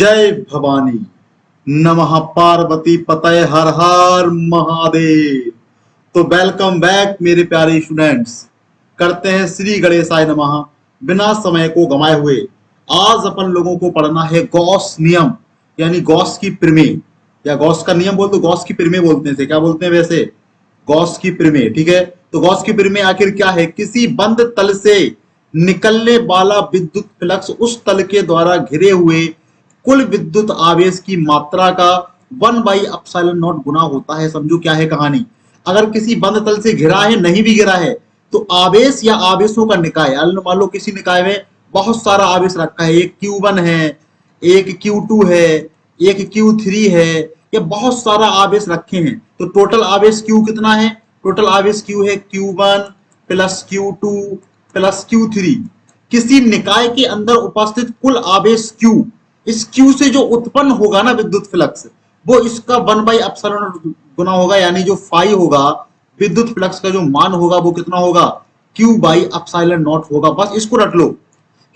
जय भवानी। नमः पार्वती पतये हर हर महादेव। तो वेलकम बैक मेरे प्यारे स्टूडेंट्स, करते हैं श्री गणेशाय नमः। बिना समय को गंवाए हुए आज अपन लोगों को पढ़ना है गॉस नियम, यानी गॉस की प्रमेय, या गॉस का नियम बोल दो, गॉस की प्रमेय बोलते हैं, क्या बोलते हैं वैसे, गॉस की प्रमेय। ठीक है, तो गॉस की प्रमेय आखिर क्या है? किसी बंद तल से निकलने वाला विद्युत फ्लक्स उस तल के द्वारा घिरे हुए कुल विद्युत आवेश की मात्रा का 1/ε0 गुना होता है। समझो क्या है कहानी। अगर किसी बंद तल से घिरा है, नहीं भी घिरा है, तो आवेश या आवेशों का निकाय, मान लो किसी निकाय में बहुत सारा आवेश रखा है, एक Q1 है, एक Q2 है, एक Q3 है, ये बहुत सारा आवेश रखे हैं, तो टोटल आवेश Q कितना है? टोटल आवेश Q है Q1 plus Q2 plus Q3। किसी निकाय के अंदर उपस्थित कुल आवेश Q, इस Q से जो उत्पन्न होगा ना विद्युत फ्लक्स, वो इसका 1/ε0 गुना होगा, यानी जो फाई होगा, विद्युत फ्लक्स का जो मान होगा वो कितना होगा? Q/ε0 होगा। बस इसको रट लो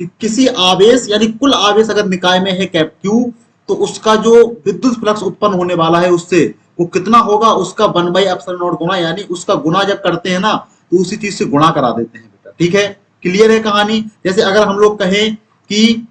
कि किसी आवेश यानी कुल आवेश अगर निकाय में है कैप Q, तो उसका जो विद्युत फ्लक्स उत्पन्न होने वाला है उससे वो कितना होगा? उसका 1/ε0 गुना, यानी उसका गुना जब करते हैं ना तो उसी चीज से गुणा करा देते हैं बेटा। ठीक है, क्लियर है कहानी। जैसे अगर हम लोग कहें कि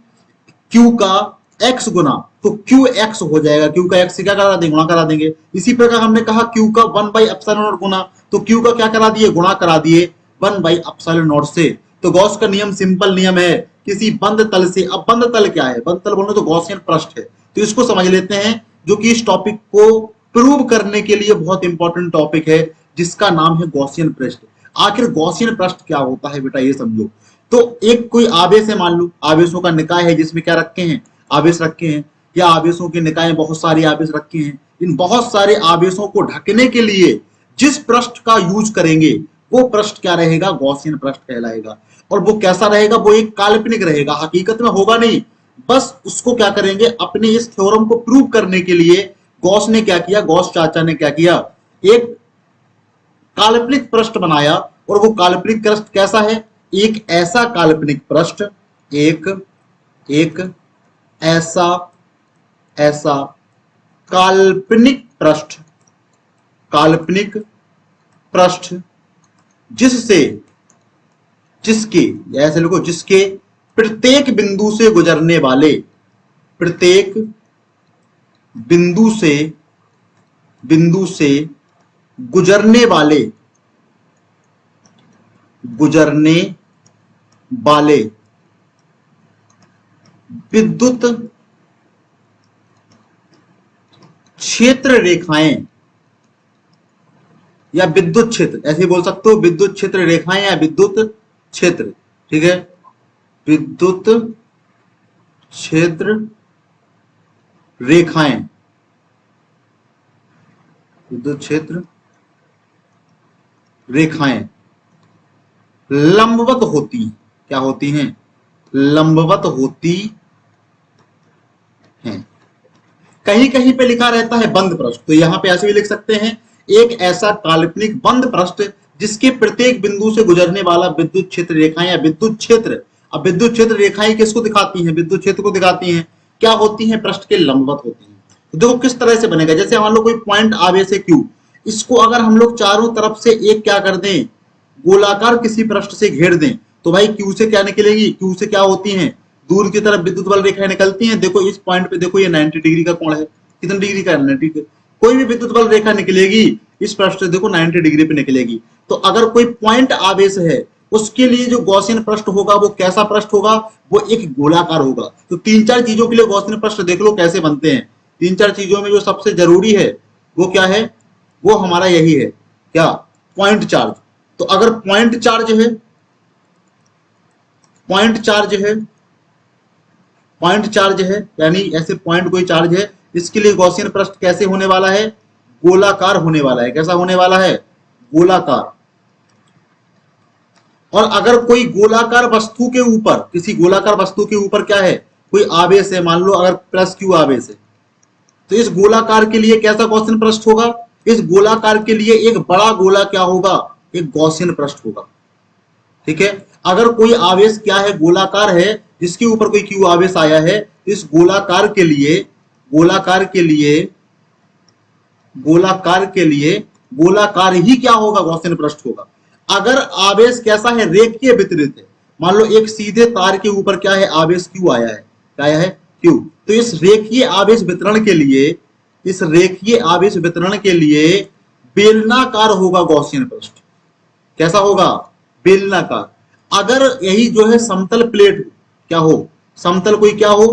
Q का x गुना, तो QX हो जाएगा, Q का x से क्या करा देंगे? गुणा करा देंगे। इसी प्रकार हमने कहा Q का 1/ε0 गुना, तो Q का क्या करा दिए? गुणा करा दिए 1/ε0 से। तो गॉस का नियम सिंपल नियम है, किसी बंद तल से, अब बंद तल क्या है? बंद तल बोलने तो गॉसियन पृष्ठ है, तो इसको समझ लेते हैं, जो कि इस टॉपिक को प्रूव करने के लिए बहुत इंपॉर्टेंट टॉपिक है, जिसका नाम है गॉसियन पृष्ठ। आखिर गॉसियन पृष्ठ क्या होता है बेटा, ये समझो। तो एक कोई आवेश है, मान लो आवेशों का निकाय है जिसमें क्या रखे हैं? आवेश रखे हैं, या आवेशों के निकाय में बहुत सारे आवेश रखे हैं। इन बहुत सारे आवेशों को ढकने के लिए जिस पृष्ठ का यूज करेंगे वो पृष्ठ क्या रहेगा? गॉसियन पृष्ठ कहलाएगा। और वो कैसा रहेगा? वो एक काल्पनिक रहेगा, हकीकत में होगा नहीं। बस उसको क्या करेंगे, अपने इस थ्योरम को प्रूव करने के लिए गॉस ने क्या किया, गॉस चाचा ने क्या किया, एक काल्पनिक पृष्ठ बनाया। और वो काल्पनिक पृष्ठ कैसा है? एक ऐसा काल्पनिक पृष्ठ, एक ऐसा ऐसा काल्पनिक पृष्ठ जिससे, जिसके, ऐसे लिखो, जिसके प्रत्येक बिंदु से गुजरने वाले, प्रत्येक बिंदु से गुजरने वाले विद्युत क्षेत्र रेखाएं या विद्युत क्षेत्र, ऐसे बोल सकते हो, विद्युत क्षेत्र रेखाएं या विद्युत क्षेत्र। ठीक है, विद्युत क्षेत्र रेखाएं, विद्युत क्षेत्र रेखाएं लंबवत होती, क्या होती हैं? लंबवत होती हैं। कहीं कहीं पे लिखा रहता है बंद पृष्ठ, तो यहां पे ऐसे भी लिख सकते हैं, एक ऐसा काल्पनिक बंद पृष्ठ जिसके प्रत्येक बिंदु से गुजरने वाला विद्युत क्षेत्र रेखाएं या विद्युत क्षेत्र। अब विद्युत क्षेत्र रेखाएं किसको दिखाती हैं? विद्युत क्षेत्र को दिखाती हैं। क्या होती हैं? पृष्ठ के लंबवत होती हैं। तो देखो किस तरह से बनेगा। जैसे मान लो कोई पॉइंट आवेश है Q, इसको अगर हम लोग चारों तरफ से एक क्या कर दें, गोलाकार किसी पृष्ठ से घेर दें, तो भाई Q से क्या निकलेगी? Q से क्या होती हैं? दूर की तरफ विद्युत बल रेखाएं निकलती हैं। देखो इस पॉइंट पे देखो, ये 90 डिग्री का कोण है। कितने डिग्री का? 90 डिग्री। कोई भी विद्युत बल रेखा निकलेगी इस पृष्ठ से, देखो 90 डिग्री पे निकलेगी। तो अगर कोई पॉइंट आवेश है, उसके लिए जो गॉसियन पृष्ठ होगा वो कैसा पृष्ठ होगा? वो एक गोलाकार होगा। तो तीन चार चीजों के लिए गॉसियन पृष्ठ देख लो कैसे बनते हैं। तीन चार चीजों में जो सबसे जरूरी है वो क्या है? वो हमारा यही है, क्या? Point charge. तो अगर पॉइंट चार्ज है, यानी ऐसे पॉइंट कोई चार्ज है, इसके लिए गॉसियन पृष्ठ कैसे होने वाला है? गोलाकार होने वाला है। कैसा होने वाला है? गोलाकार। और अगर कोई गोलाकार वस्तु के ऊपर, किसी गोलाकार वस्तु के ऊपर क्या है? कोई आवेश है, मान लो अगर +Q आवेश है, तो इस गोलाकार के लिए कैसा गॉसियन पृष्ठ होगा? इस गोलाकार के लिए एक बड़ा गोला क्या होगा? एक गॉसियन पृष्ठ होगा। ठीक है, अगर कोई आवेश क्या है? गोलाकार है, जिसके ऊपर कोई क्यू आवेश आया है, इस गोलाकार के लिए गोलाकार के लिए गोलाकार के लिए गोलाकार ही क्या होगा, गॉसियन पृष्ठ होगा। अगर आवेश कैसा है, रेखीय वितरित है, मान लो एक सीधे तार के ऊपर क्या है, आवेश क्यू आया है, क्या आया है, क्यू, तो इस रेखीय आवेश वितरण के लिए, इस रेखीय आवेश वितरण के लिए बेलनाकार होगा गॉसियन पृष्ठ। कैसा होगा, बेलनाकार। अगर यही जो है समतल प्लेट हो, क्या हो, समतल कोई क्या हो,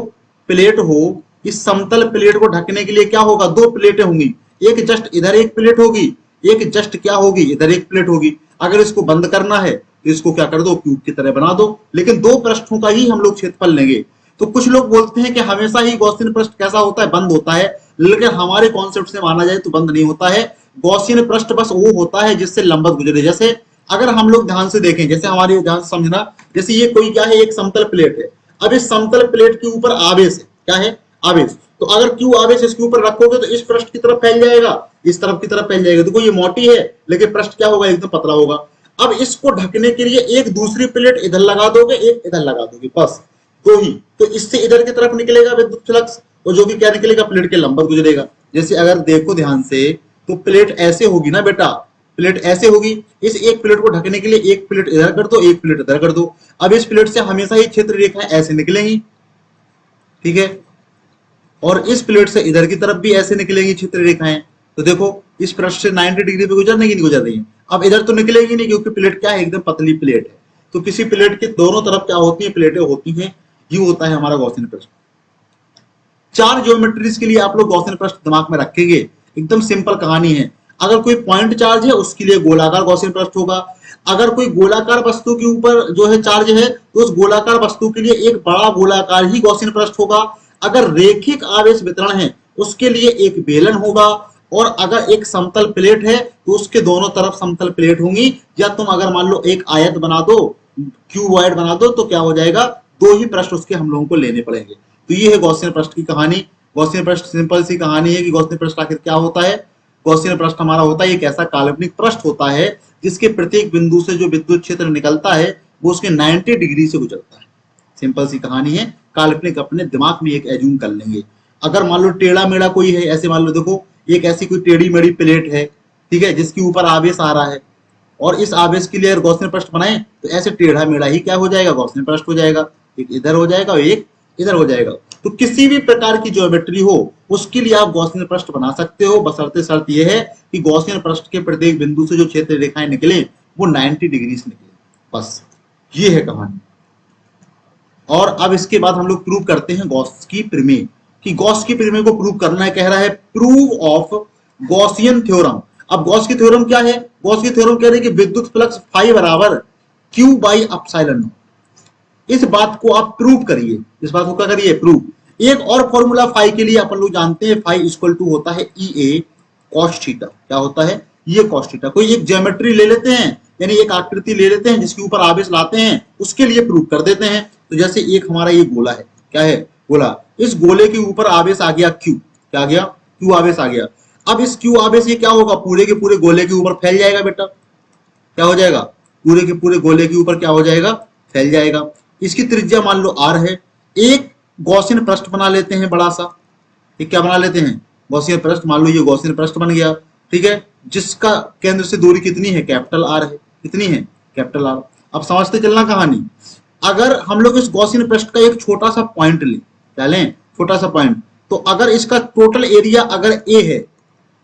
प्लेट हो, इस समतल प्लेट को ढकने के लिए क्या होगा, दो प्लेटें होंगी, एक जस्ट इधर एक प्लेट होगी, एक जस्ट क्या होगी, इधर एक प्लेट होगी। अगर इसको बंद करना है तो इसको क्या कर दो, क्यूब की तरह बना दो, लेकिन दो पृष्ठों का ही हम लोग क्षेत्रफल लेंगे। तो कुछ लोग बोलते हैं कि हमेशा ही गॉसियन पृष्ठ कैसा होता है, बंद होता है, लेकिन हमारे कॉन्सेप्ट से माना जाए तो बंद नहीं होता है। गॉसियन पृष्ठ बस वो होता है जिससे लंबवत गुजरे। जैसे अगर हम लोग ध्यान से देखें, जैसे हमारे ध्यान से समझना, जैसे ये कोई क्या है, एक समतल प्लेट है। अब इस समतल प्लेट के ऊपर आवेश है, क्या है, आवेश। तो अगर क्यू आवेश इसके ऊपर रखोगे तो इस पृष्ठ की तरफ फैल जाएगा, इस तरफ की तरफ फैल जाएगा। देखो ये मोटी है लेकिन पृष्ठ क्या होगा, एकदम पतला होगा। अब इसको ढकने के लिए एक दूसरी प्लेट इधर लगा दोगे, एक इधर लगा दोगे, बस दो ही। तो इससे इधर की तरफ निकलेगा विद्युत फ्लक्स, और जो कि क्या निकलेगा, प्लेट के लंबवत गुजरेगा। जैसे अगर देखो ध्यान से, तो प्लेट ऐसे होगी ना बेटा, प्लेट ऐसे होगी। इस एक प्लेट को ढकने के लिए एक प्लेट इधर कर दो, एक प्लेट इधर कर दो। अब इस प्लेट से हमेशा ही क्षेत्र रेखाएं ऐसे निकलेंगी, ठीक है, और इस प्लेट से इधर की तरफ भी ऐसे निकलेंगी क्षेत्र रेखाएं। तो देखो इस पृष्ठ से 90 डिग्री पे गुजरने की नहीं गुजर रही है। अब इधर तो निकलेगी नहीं क्योंकि प्लेट क्या है, एकदम पतली प्लेट है। तो किसी प्लेट के दोनों तरफ क्या होती है, प्लेटें होती हैं। ये होता है हमारा गॉसियन पृष्ठ। चार ज्योमेट्रीज के लिए आप लोग गॉसियन पृष्ठ दिमाग में रखेंगे, एकदम सिंपल कहानी है। अगर कोई पॉइंट चार्ज है उसके लिए गोलाकार गॉसियन पृष्ठ होगा। अगर कोई गोलाकार वस्तु के ऊपर जो है चार्ज है तो उस गोलाकार वस्तु के लिए एक बड़ा गोलाकार ही गॉसियन पृष्ठ होगा। अगर रेखिक आवेश वितरण है उसके लिए एक बेलन होगा। और अगर एक समतल प्लेट है तो उसके दोनों तरफ समतल प्लेट होंगी। या तुम अगर मान लो एक आयत बना दो, क्यूबॉइड बना दो, तो क्या हो जाएगा, दो ही पृष्ठ उसके हम लोगों को लेने पड़ेंगे। तो ये है गॉसियन पृष्ठ की कहानी। गॉसियन पृष्ठ सिंपल सी कहानी है कि गॉसियन पृष्ठ आखिर क्या होता है। गॉसियन पृष्ठ हमारा होता है एक ऐसा काल्पनिक पृष्ठ होता है जिसके प्रत्येक बिंदु से जो विद्युत क्षेत्र निकलता है वो उसके 90 डिग्री से गुजरता है। सिंपल सी कहानी है, काल्पनिक अपने दिमाग में एक एज्यूम कर लेंगे। अगर मान लो टेढ़ा मेढ़ा कोई है, ऐसे मान लो देखो एक ऐसी कोई टेढ़ी मेढ़ी प्लेट है, ठीक है, जिसके ऊपर आवेश आ रहा है, और इस आवेश के लिए अगर गॉसियन पृष्ठ बनाए तो ऐसे टेढ़ा मेढ़ा ही क्या हो जाएगा, गॉसियन पृष्ठ हो जाएगा। एक इधर हो जाएगा और एक इधर हो जाएगा। तो किसी भी प्रकार की ज्योमेट्री हो उसके लिए आप गॉसियन पृष्ठ बना सकते हो, बशर्ते शर्त यह है कि गॉसियन पृष्ठ के प्रत्येक बिंदु से जो क्षेत्र रेखाएं निकले वो 90 डिग्री से निकले। बस ये है कहानी। और अब इसके बाद हम लोग प्रूव करते हैं गॉस की प्रमेय, कि गॉस की प्रमेय को प्रूव करना है। कह रहा है प्रूव ऑफ गॉसियन थ्योरम। अब गॉस की थ्योरम क्या है, गॉस की थ्योरम कह रही है कि विद्युत फ्लक्स फाई बराबर क्यू बाई एप्सिलॉन। इस बात को आप प्रूव करिए, इस बात को क्या करिए, प्रूव। एक और फॉर्मूला फाई के लिए अपन लोग जानते हैं, फाई इक्वल टू होता है ई ए कॉस थीटा। क्या होता है, ये कॉस थीटा। कोई एक ज्योमेट्री ले लेते हैं, यानी एक आकृति ले लेते हैं जिसके ऊपर आवेश लाते हैं, उसके लिए प्रूव कर देते हैं। तो जैसे एक हमारा ये गोला है, क्या है, गोला। इस गोले के ऊपर आवेश आ गया क्यू, क्या आ गया, क्यू आवेश आ गया। अब इस क्यू आवेश ये क्या होगा, पूरे के पूरे गोले के ऊपर फैल जाएगा बेटा। क्या हो जाएगा, पूरे के पूरे गोले के ऊपर क्या हो जाएगा, फैल जाएगा। इसकी त्रिज्या मान लो आर है। एक गॉसियन पृष्ठ बना लेते हैं बड़ा सा, एक क्या बना लेते हैं, गॉसियन पृष्ठ। मान लो ये गॉसियन पृष्ठ बन गया, ठीक है, जिसका केंद्र से दूरी कितनी है, कैपिटल आर है। कितनी है, कैपिटल आर। अब समझते चलना कहानी। अगर हम लोग इस गॉसियन पृष्ठ का एक छोटा सा पॉइंट लें, क्या लें, छोटा सा पॉइंट, तो अगर इसका टोटल एरिया अगर ए है,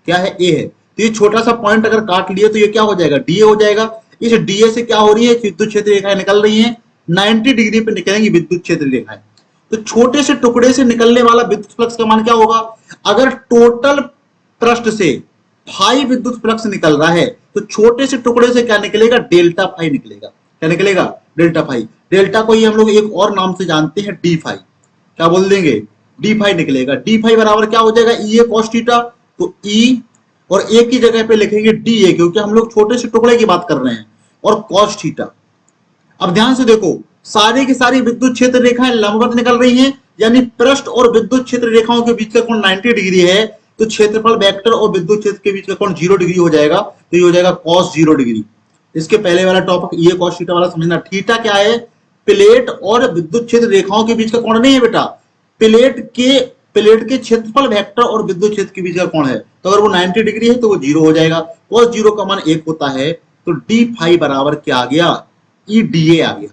क्या है, ए है, तो ये छोटा सा पॉइंट अगर काट लिए तो ये क्या हो जाएगा, डीए हो जाएगा। इस डीए से क्या हो रही है, विद्युत क्षेत्र रेखाएं निकल रही हैं, 90 डिग्री पे निकलेंगी विद्युत क्षेत्र रेखाएं। तो छोटे से टुकड़े से निकलने वाला विद्युत फ्लक्स का मान क्या होगा, अगर टोटल पृष्ठ से फाई विद्युत फ्लक्स निकल रहा है तो छोटे से टुकड़े से क्या निकलेगा, डेल्टा फाई निकलेगा। क्या निकलेगा, डेल्टा फाई। डेल्टा को ही हम लोग एक और नाम से जानते हैं, डी फाई। क्या बोल देंगे, डी फाई निकलेगा। डी फाई बराबर क्या हो जाएगा, ई ए कॉस थीटा। तो ई और ए की जगह पे लिखेंगे डी ए, क्योंकि हम लोग छोटे से टुकड़े की बात कर रहे हैं, और कॉस थीटा। अब ध्यान से देखो, सारी की सारी विद्युत क्षेत्र रेखाएं लंबवत निकल रही हैं, यानी पृष्ठ और विद्युत क्षेत्र रेखाओं के बीच का कोण 90 डिग्री है। तो क्षेत्रफल वेक्टर और विद्युत क्षेत्र के बीच का कोण 0 डिग्री हो जाएगा। तो ये हो जाएगा cos 0 डिग्री। इसके पहले वाला टॉपिक ये cos थीटा वाला समझना। थीटा क्या है, प्लेट और विद्युत क्षेत्र रेखाओं के बीच का कोण नहीं है बेटा, प्लेट के क्षेत्रफल वेक्टर और विद्युत क्षेत्र के बीच का कोण है। तो अगर वो 90 डिग्री है तो वो 0 हो जाएगा। cos 0 का मान 1 होता है, तो डी फाई बराबर क्या आ गया, ईडीए आ गया।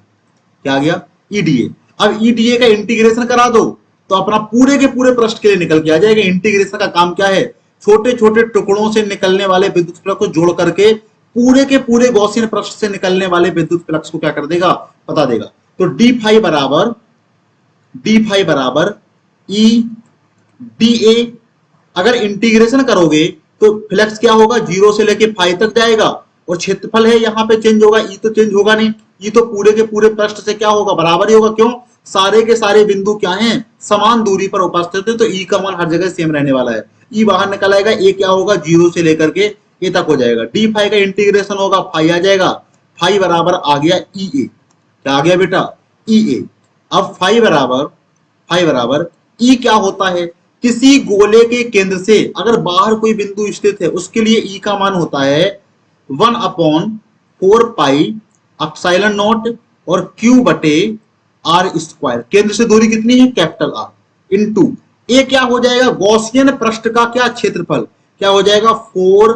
क्या आ गया, ईडीए। अब ईडीए का इंटीग्रेशन करा दो तो अपना पूरे के पूरे पृष्ठ के लिए निकल के आ जाएगा। इंटीग्रेशन का काम क्या है, छोटे छोटे टुकड़ों से निकलने वाले विद्युत फ्लक्स को जोड़ करके पूरे के पूरे गॉसियन पृष्ठ से निकलने वाले विद्युत फ्लक्स को क्या कर देगा, बता देगा। तो डी फाई बराबर ई डी ए। अगर इंटीग्रेशन करोगे तो फ्लक्स क्या होगा, 0 से लेके फाई तक जाएगा, और क्षेत्रफल है यहाँ पे चेंज होगा, ई तो चेंज होगा नहीं, ई तो पूरे के पूरे पृष्ठ से क्या होगा, बराबर ही होगा। क्यों, सारे के सारे बिंदु क्या हैं, समान दूरी पर उपस्थित है, तो ई का मान हर जगह सेम रहने वाला है। ई बाहर निकल आएगा, ए क्या होगा, 0 से लेकर के ए तक हो जाएगा। डी फाई का इंटीग्रेशन होगा, फाई आ जाएगा, फाई बराबर आ गया ई ए। क्या आ गया बेटा, ई ए। अब फाई बराबर ई क्या होता है, किसी गोले के केंद्र से अगर बाहर कोई बिंदु स्थित है उसके लिए ई का मान होता है 1/4 पाई एप्सिलॉन नॉट और क्यू बटे आर स्क्वायर। केंद्र से दूरी कितनी है, कैपिटल आर, इनटू ए क्या हो जाएगा, गॉसियन पृष्ठ का क्या क्षेत्रफल, क्या हो जाएगा 4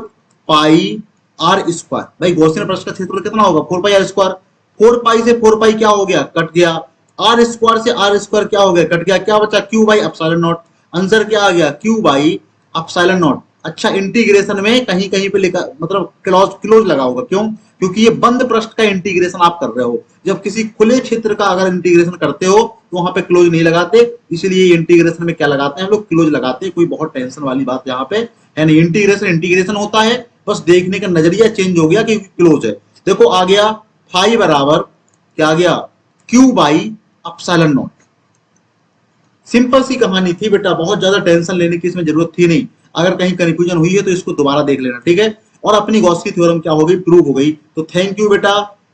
पाई आर स्क्वायर। भाई गॉसियन पृष्ठ का क्षेत्रफल कितना होगा, 4 पाई आर स्क्वायर। 4 पाई से 4 पाई क्या हो गया, कट गया। आर स्क्वायर से आर स्क्वायर क्या हो गया, कट गया। क्या बचा, Q by epsilon not. Answer क्या आ गया, क्यू बाई एप्सिलॉन नॉट। अच्छा, इंटीग्रेशन में कहीं कहीं पे लिखा, मतलब क्लोज लगा होगा, क्यों, क्योंकि ये बंद पृष्ठ का इंटीग्रेशन आप कर रहे हो। जब किसी खुले क्षेत्र का अगर इंटीग्रेशन करते हो तो वहां पे क्लोज नहीं लगाते, इसलिए इंटीग्रेशन में क्या लगाते हैं हम लोग, क्लोज लगाते हैं। कोई बहुत टेंशन वाली बात यहाँ पे है नहीं। इंटीग्रेशन होता है, बस देखने का नजरिया चेंज हो गया कि क्लोज है। देखो आ गया फाई बराबर क्या आ गया, Q by epsilon naught. Simple सी कहानी थी बेटा, बहुत ज्यादा टेंशन लेने की इसमें जरूरत थी नहीं। अगर कहीं कंफ्यूजन हुई है तो इसको दोबारा देख लेना, ठीक है। और अपनी गॉस की थ्योरम क्या हो गई, प्रूव हो गई। तो थैंक यू बेटा,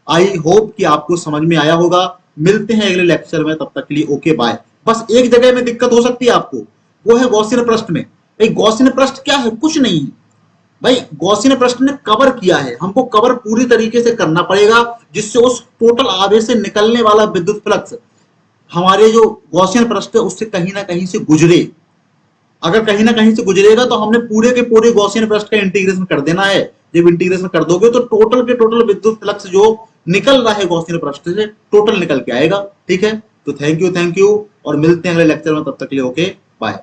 आई होप कि आपको समझ में आया होगा। मिलते हैं अगले लेक्चर में, तब तक के लिए ओके बाय। बस एक जगह में दिक्कत हो सकती है आपको, वो है गॉसियन पृष्ठ में। भाई गॉसियन पृष्ठ क्या है, कुछ नहीं है भाई, गॉसियन पृष्ठ ने कवर किया है, हमको कवर पूरी तरीके से करना पड़ेगा, जिससे उस टोटल आवेश से निकलने वाला विद्युत फ्लक्स हमारे जो गॉसियन पृष्ठ है उससे कहीं ना कहीं से गुजरे। अगर कहीं ना कहीं से गुजरेगा तो हमने पूरे के पूरे गॉसियन पृष्ठ का इंटीग्रेशन कर देना है। जब इंटीग्रेशन कर दोगे तो टोटल के टोटल विद्युत फ्लक्स जो निकल रहा है गॉसियन पृष्ठ से टोटल निकल के आएगा, ठीक है। तो थैंक यू और मिलते हैं अगले लेक्चर में, तब तक के लिए ओके बाय।